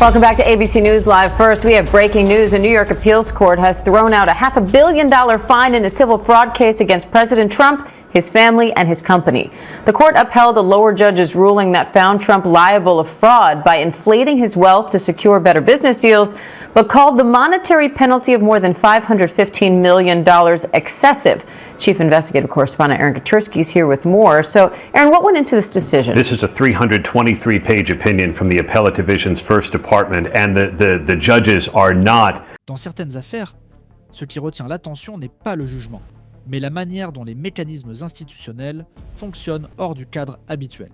Welcome back to ABC News Live. First, we have breaking news. A New York appeals court has thrown out a $500 million fine in a civil fraud case against President Trump, his family, and his company. The court upheld a lower judge's ruling that found Trump liable of fraud by inflating his wealth to secure better business deals, but called the monetary penalty of more than $515 million excessive. Chief Investigative Correspondent Aaron Katersky is here with more. So, Aaron, what went into this decision? This is a 323-page opinion from the Appellate Division's First Department, and the judges are not. Dans certaines affaires, ce qui retient l'attention n'est pas le jugement, mais la manière dont les mécanismes institutionnels fonctionnent hors du cadre habituel.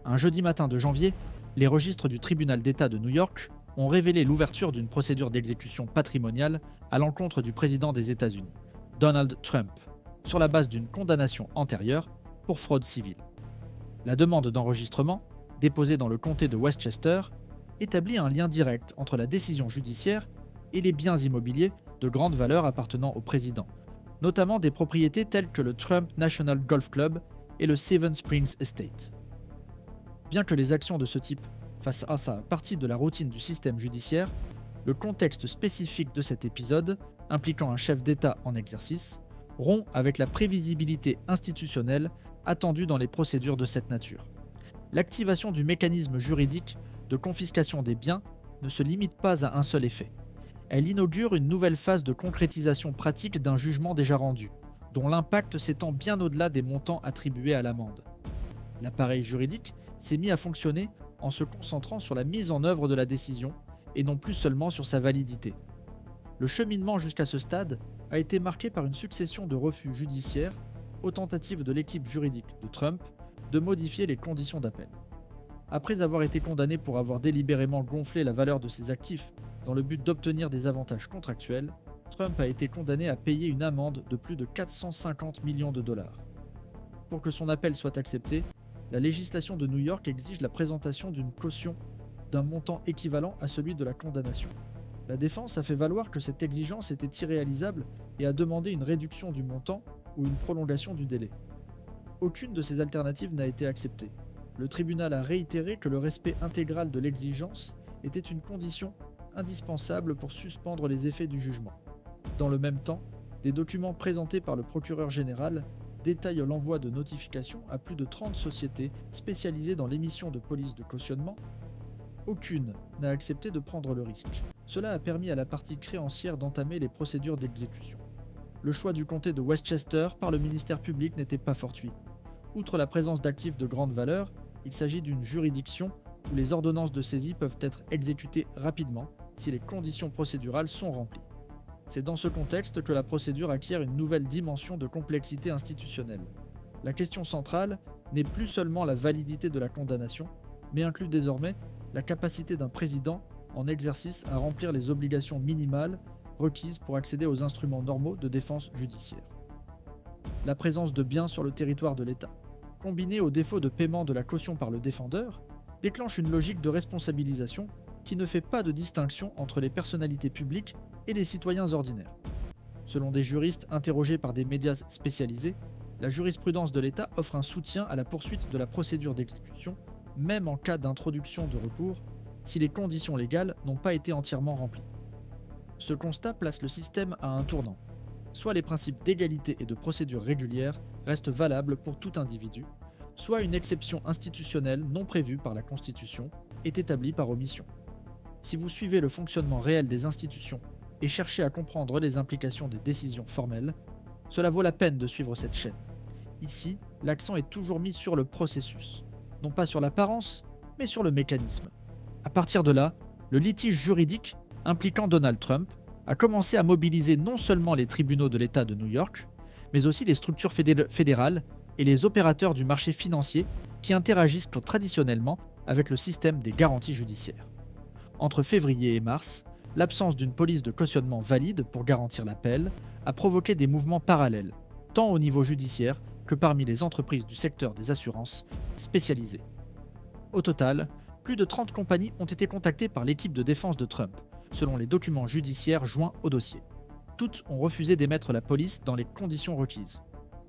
Un jeudi matin de janvier, les registres du tribunal d'État de New York ont révélé l'ouverture d'une procédure d'exécution patrimoniale à l'encontre du président des États-Unis, Donald Trump, sur la base d'une condamnation antérieure pour fraude civile. La demande d'enregistrement, déposée dans le comté de Westchester, établit un lien direct entre la décision judiciaire et les biens immobiliers de grande valeur appartenant au président, notamment des propriétés telles que le Trump National Golf Club et le Seven Springs Estate. Bien que les actions de ce type fassent à ça partie de la routine du système judiciaire, le contexte spécifique de cet épisode, impliquant un chef d'État en exercice, rompt avec la prévisibilité institutionnelle attendue dans les procédures de cette nature. L'activation du mécanisme juridique de confiscation des biens ne se limite pas à un seul effet. Elle inaugure une nouvelle phase de concrétisation pratique d'un jugement déjà rendu, dont l'impact s'étend bien au-delà des montants attribués à l'amende. L'appareil juridique s'est mis à fonctionner en se concentrant sur la mise en œuvre de la décision et non plus seulement sur sa validité. Le cheminement jusqu'à ce stade a été marqué par une succession de refus judiciaires aux tentatives de l'équipe juridique de Trump de modifier les conditions d'appel. Après avoir été condamné pour avoir délibérément gonflé la valeur de ses actifs dans le but d'obtenir des avantages contractuels, Trump a été condamné à payer une amende de plus de 450 millions de dollars. Pour que son appel soit accepté, la législation de New York exige la présentation d'une caution d'un montant équivalent à celui de la condamnation. La défense a fait valoir que cette exigence était irréalisable et a demandé une réduction du montant ou une prolongation du délai. Aucune de ces alternatives n'a été acceptée. Le tribunal a réitéré que le respect intégral de l'exigence était une condition indispensable pour suspendre les effets du jugement. Dans le même temps, des documents présentés par le procureur général détaillent l'envoi de notifications à plus de 30 sociétés spécialisées dans l'émission de polices de cautionnement. Aucune n'a accepté de prendre le risque. Cela a permis à la partie créancière d'entamer les procédures d'exécution. Le choix du comté de Westchester par le ministère public n'était pas fortuit. Outre la présence d'actifs de grande valeur, il s'agit d'une juridiction où les ordonnances de saisie peuvent être exécutées rapidement si les conditions procédurales sont remplies. C'est dans ce contexte que la procédure acquiert une nouvelle dimension de complexité institutionnelle. La question centrale n'est plus seulement la validité de la condamnation, mais inclut désormais la capacité d'un président en exercice à remplir les obligations minimales requises pour accéder aux instruments normaux de défense judiciaire. La présence de biens sur le territoire de l'État, combinée au défaut de paiement de la caution par le défendeur, déclenche une logique de responsabilisation qui ne fait pas de distinction entre les personnalités publiques et les citoyens ordinaires. Selon des juristes interrogés par des médias spécialisés, la jurisprudence de l'État offre un soutien à la poursuite de la procédure d'exécution, même en cas d'introduction de recours, si les conditions légales n'ont pas été entièrement remplies. Ce constat place le système à un tournant. Soit les principes d'égalité et de procédure régulière restent valables pour tout individu, soit une exception institutionnelle non prévue par la Constitution est établie par omission. Si vous suivez le fonctionnement réel des institutions et cherchez à comprendre les implications des décisions formelles, cela vaut la peine de suivre cette chaîne. Ici, l'accent est toujours mis sur le processus, non pas sur l'apparence, mais sur le mécanisme. À partir de là, le litige juridique impliquant Donald Trump a commencé à mobiliser non seulement les tribunaux de l'État de New York, mais aussi les structures fédérales et les opérateurs du marché financier qui interagissent traditionnellement avec le système des garanties judiciaires. Entre février et mars, l'absence d'une police de cautionnement valide pour garantir l'appel a provoqué des mouvements parallèles, tant au niveau judiciaire que parmi les entreprises du secteur des assurances spécialisées. Au total, plus de 30 compagnies ont été contactées par l'équipe de défense de Trump, selon les documents judiciaires joints au dossier. Toutes ont refusé d'émettre la police dans les conditions requises.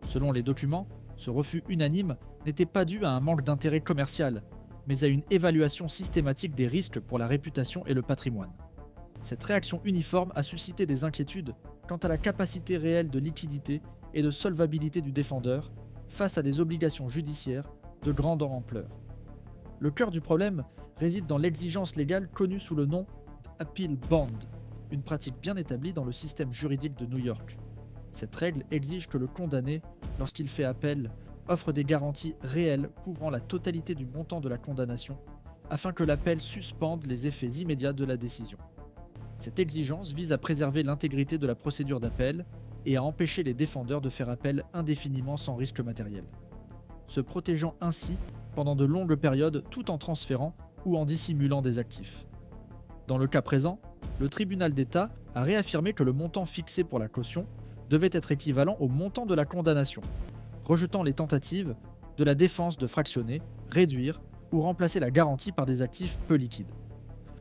Selon les documents, ce refus unanime n'était pas dû à un manque d'intérêt commercial, mais à une évaluation systématique des risques pour la réputation et le patrimoine. Cette réaction uniforme a suscité des inquiétudes quant à la capacité réelle de liquidité et de solvabilité du défendeur face à des obligations judiciaires de grande ampleur. Le cœur du problème réside dans l'exigence légale connue sous le nom d'appeal bond, une pratique bien établie dans le système juridique de New York. Cette règle exige que le condamné, lorsqu'il fait appel, offre des garanties réelles couvrant la totalité du montant de la condamnation, afin que l'appel suspende les effets immédiats de la décision. Cette exigence vise à préserver l'intégrité de la procédure d'appel et à empêcher les défendeurs de faire appel indéfiniment sans risque matériel, se protégeant ainsi pendant de longues périodes tout en transférant ou en dissimulant des actifs. Dans le cas présent, le tribunal d'État a réaffirmé que le montant fixé pour la caution devait être équivalent au montant de la condamnation, rejetant les tentatives de la défense de fractionner, réduire ou remplacer la garantie par des actifs peu liquides.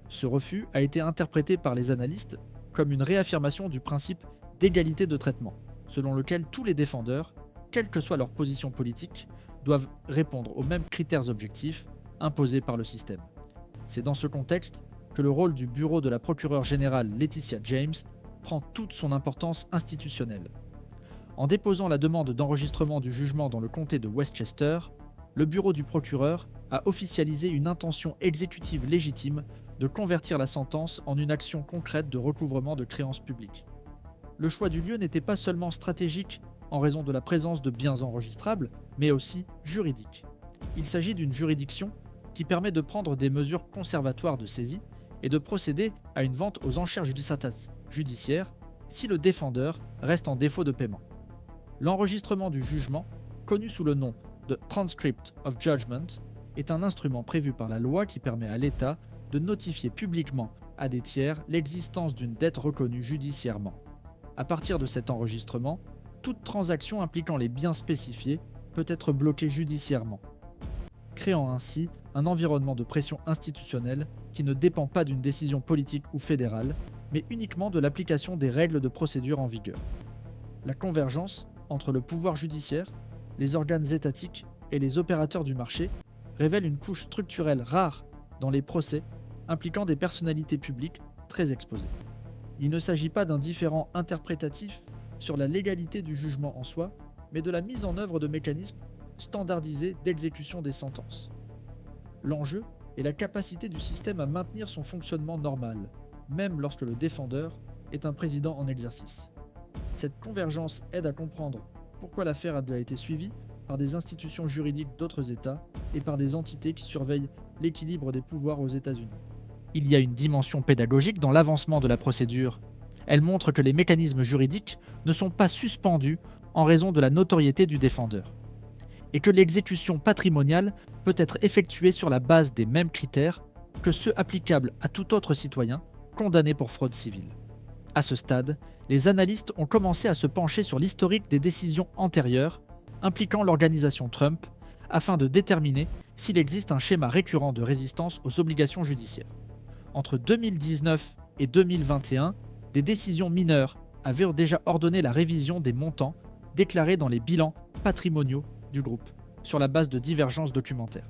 Ce refus a été interprété par les analystes comme une réaffirmation du principe d'égalité de traitement, selon lequel tous les défendeurs, quelle que soit leur position politique, doivent répondre aux mêmes critères objectifs imposés par le système. C'est dans ce contexte que le rôle du bureau de la procureure générale Laetitia James prend toute son importance institutionnelle. En déposant la demande d'enregistrement du jugement dans le comté de Westchester, le bureau du procureur a officialisé une intention exécutive légitime de convertir la sentence en une action concrète de recouvrement de créances publiques. Le choix du lieu n'était pas seulement stratégique en raison de la présence de biens enregistrables, mais aussi juridique. Il s'agit d'une juridiction qui permet de prendre des mesures conservatoires de saisie et de procéder à une vente aux enchères judiciaires si le défendeur reste en défaut de paiement. L'enregistrement du jugement, connu sous le nom de Transcript of Judgment, est un instrument prévu par la loi qui permet à l'État de notifier publiquement à des tiers l'existence d'une dette reconnue judiciairement. À partir de cet enregistrement, toute transaction impliquant les biens spécifiés peut être bloquée judiciairement, créant ainsi un environnement de pression institutionnelle qui ne dépend pas d'une décision politique ou fédérale, mais uniquement de l'application des règles de procédure en vigueur. La convergence entre le pouvoir judiciaire, les organes étatiques et les opérateurs du marché révèle une couche structurelle rare dans les procès impliquant des personnalités publiques très exposées. Il ne s'agit pas d'un différend interprétatif sur la légalité du jugement en soi, mais de la mise en œuvre de mécanismes standardisés d'exécution des sentences. L'enjeu est la capacité du système à maintenir son fonctionnement normal, même lorsque le défendeur est un président en exercice. Cette convergence aide à comprendre pourquoi l'affaire a déjà été suivie par des institutions juridiques d'autres États et par des entités qui surveillent l'équilibre des pouvoirs aux États-Unis. Il y a une dimension pédagogique dans l'avancement de la procédure. Elle montre que les mécanismes juridiques ne sont pas suspendus en raison de la notoriété du défendeur, et que l'exécution patrimoniale peut être effectuée sur la base des mêmes critères que ceux applicables à tout autre citoyen condamné pour fraude civile. À ce stade, les analystes ont commencé à se pencher sur l'historique des décisions antérieures impliquant l'organisation Trump afin de déterminer s'il existe un schéma récurrent de résistance aux obligations judiciaires. Entre 2019 et 2021, des décisions mineures avaient déjà ordonné la révision des montants déclarés dans les bilans patrimoniaux du groupe, sur la base de divergences documentaires.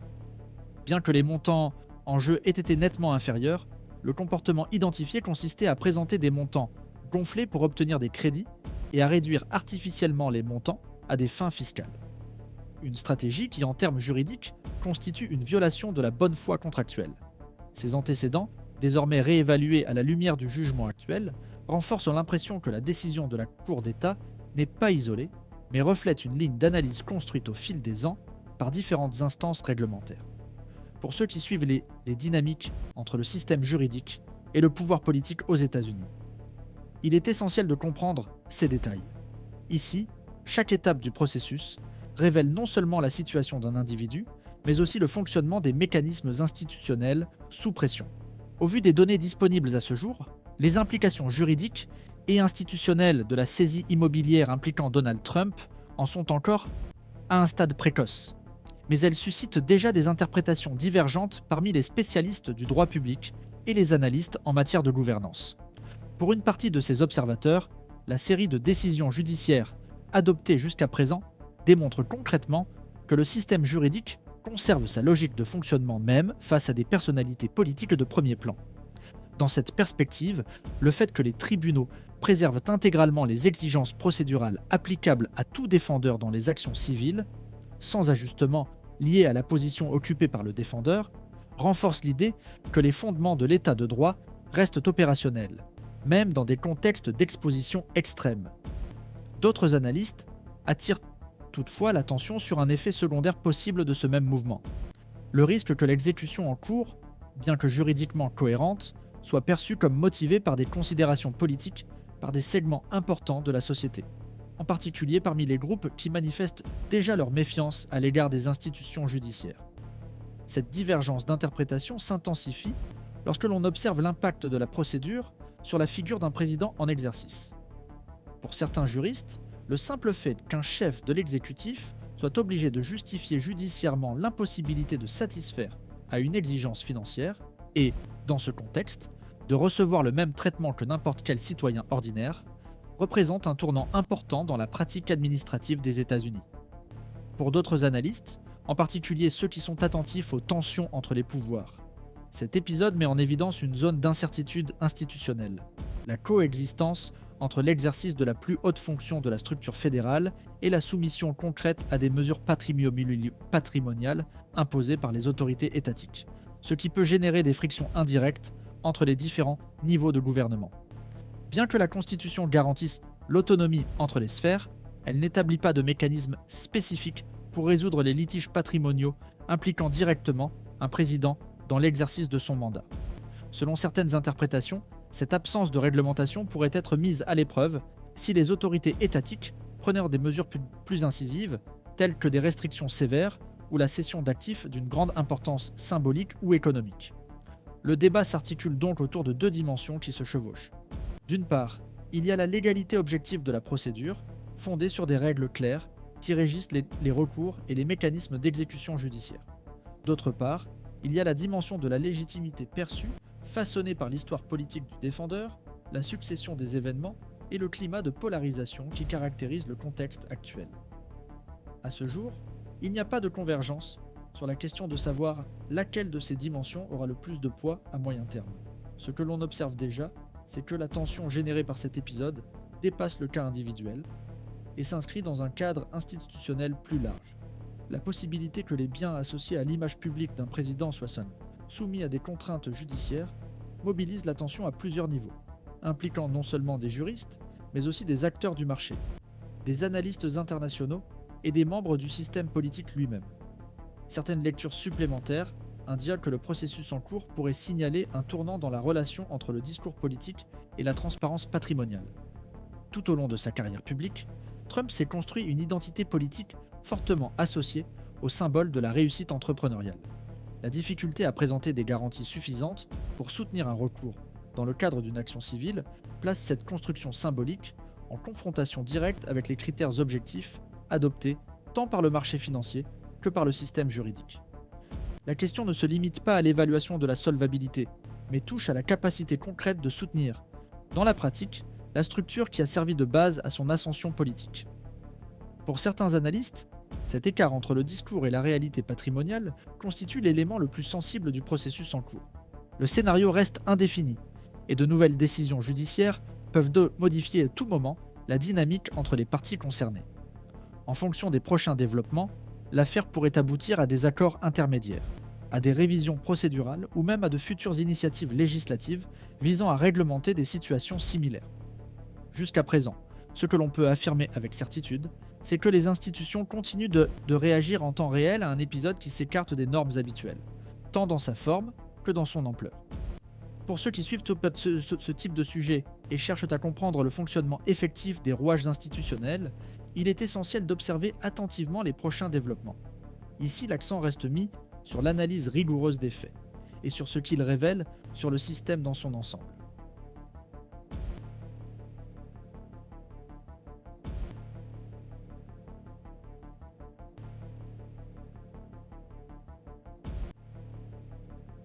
Bien que les montants en jeu aient été nettement inférieurs, le comportement identifié consistait à présenter des montants gonflés pour obtenir des crédits et à réduire artificiellement les montants à des fins fiscales. Une stratégie qui, en termes juridiques, constitue une violation de la bonne foi contractuelle. Ces antécédents, désormais réévalués à la lumière du jugement actuel, renforcent l'impression que la décision de la Cour d'État n'est pas isolée, mais reflète une ligne d'analyse construite au fil des ans par différentes instances réglementaires. Pour ceux qui suivent les dynamiques entre le système juridique et le pouvoir politique aux États-Unis, il est essentiel de comprendre ces détails. Ici, chaque étape du processus révèle non seulement la situation d'un individu, mais aussi le fonctionnement des mécanismes institutionnels sous pression. Au vu des données disponibles à ce jour, les implications juridiques et institutionnelles de la saisie immobilière impliquant Donald Trump en sont encore à un stade précoce, mais elles suscitent déjà des interprétations divergentes parmi les spécialistes du droit public et les analystes en matière de gouvernance. Pour une partie de ces observateurs, la série de décisions judiciaires adoptées jusqu'à présent démontre concrètement que le système juridique conserve sa logique de fonctionnement même face à des personnalités politiques de premier plan. Dans cette perspective, le fait que les tribunaux préservent intégralement les exigences procédurales applicables à tout défendeur dans les actions civiles, sans ajustement lié à la position occupée par le défendeur, renforce l'idée que les fondements de l'état de droit restent opérationnels, même dans des contextes d'exposition extrême. D'autres analystes attirent toutefois l'attention sur un effet secondaire possible de ce même mouvement. Le risque que l'exécution en cours, bien que juridiquement cohérente, soit perçue comme motivée par des considérations politiques par des segments importants de la société, en particulier parmi les groupes qui manifestent déjà leur méfiance à l'égard des institutions judiciaires. Cette divergence d'interprétation s'intensifie lorsque l'on observe l'impact de la procédure sur la figure d'un président en exercice. Pour certains juristes, le simple fait qu'un chef de l'exécutif soit obligé de justifier judiciairement l'impossibilité de satisfaire à une exigence financière et, dans ce contexte, de recevoir le même traitement que n'importe quel citoyen ordinaire, représente un tournant important dans la pratique administrative des États-Unis. Pour d'autres analystes, en particulier ceux qui sont attentifs aux tensions entre les pouvoirs, cet épisode met en évidence une zone d'incertitude institutionnelle, la coexistence entre l'exercice de la plus haute fonction de la structure fédérale et la soumission concrète à des mesures patrimoniales imposées par les autorités étatiques, ce qui peut générer des frictions indirectes entre les différents niveaux de gouvernement. Bien que la Constitution garantisse l'autonomie entre les sphères, elle n'établit pas de mécanisme spécifique pour résoudre les litiges patrimoniaux impliquant directement un président dans l'exercice de son mandat. Selon certaines interprétations, cette absence de réglementation pourrait être mise à l'épreuve si les autorités étatiques prenaient des mesures plus incisives, telles que des restrictions sévères ou la cession d'actifs d'une grande importance symbolique ou économique. Le débat s'articule donc autour de deux dimensions qui se chevauchent. D'une part, il y a la légalité objective de la procédure, fondée sur des règles claires qui régissent les recours et les mécanismes d'exécution judiciaire. D'autre part, il y a la dimension de la légitimité perçue, façonnée par l'histoire politique du défendeur, la succession des événements et le climat de polarisation qui caractérise le contexte actuel. À ce jour, il n'y a pas de convergence sur la question de savoir laquelle de ces dimensions aura le plus de poids à moyen terme. Ce que l'on observe déjà, c'est que la tension générée par cet épisode dépasse le cas individuel et s'inscrit dans un cadre institutionnel plus large. La possibilité que les biens associés à l'image publique d'un président soient soumis à des contraintes judiciaires mobilise l'attention à plusieurs niveaux, impliquant non seulement des juristes, mais aussi des acteurs du marché, des analystes internationaux et des membres du système politique lui-même. Certaines lectures supplémentaires indiquent que le processus en cours pourrait signaler un tournant dans la relation entre le discours politique et la transparence patrimoniale. Tout au long de sa carrière publique, Trump s'est construit une identité politique fortement associée au symbole de la réussite entrepreneuriale. La difficulté à présenter des garanties suffisantes pour soutenir un recours dans le cadre d'une action civile place cette construction symbolique en confrontation directe avec les critères objectifs adoptés tant par le marché financier que par le système juridique. La question ne se limite pas à l'évaluation de la solvabilité, mais touche à la capacité concrète de soutenir, dans la pratique, la structure qui a servi de base à son ascension politique. Pour certains analystes, cet écart entre le discours et la réalité patrimoniale constitue l'élément le plus sensible du processus en cours. Le scénario reste indéfini, et de nouvelles décisions judiciaires peuvent modifier à tout moment la dynamique entre les parties concernées. En fonction des prochains développements, l'affaire pourrait aboutir à des accords intermédiaires, à des révisions procédurales ou même à de futures initiatives législatives visant à réglementer des situations similaires. Jusqu'à présent, ce que l'on peut affirmer avec certitude, c'est que les institutions continuent de réagir en temps réel à un épisode qui s'écarte des normes habituelles, tant dans sa forme que dans son ampleur. Pour ceux qui suivent ce type de sujet et cherchent à comprendre le fonctionnement effectif des rouages institutionnels, il est essentiel d'observer attentivement les prochains développements. Ici, l'accent reste mis sur l'analyse rigoureuse des faits et sur ce qu'ils révèlent sur le système dans son ensemble.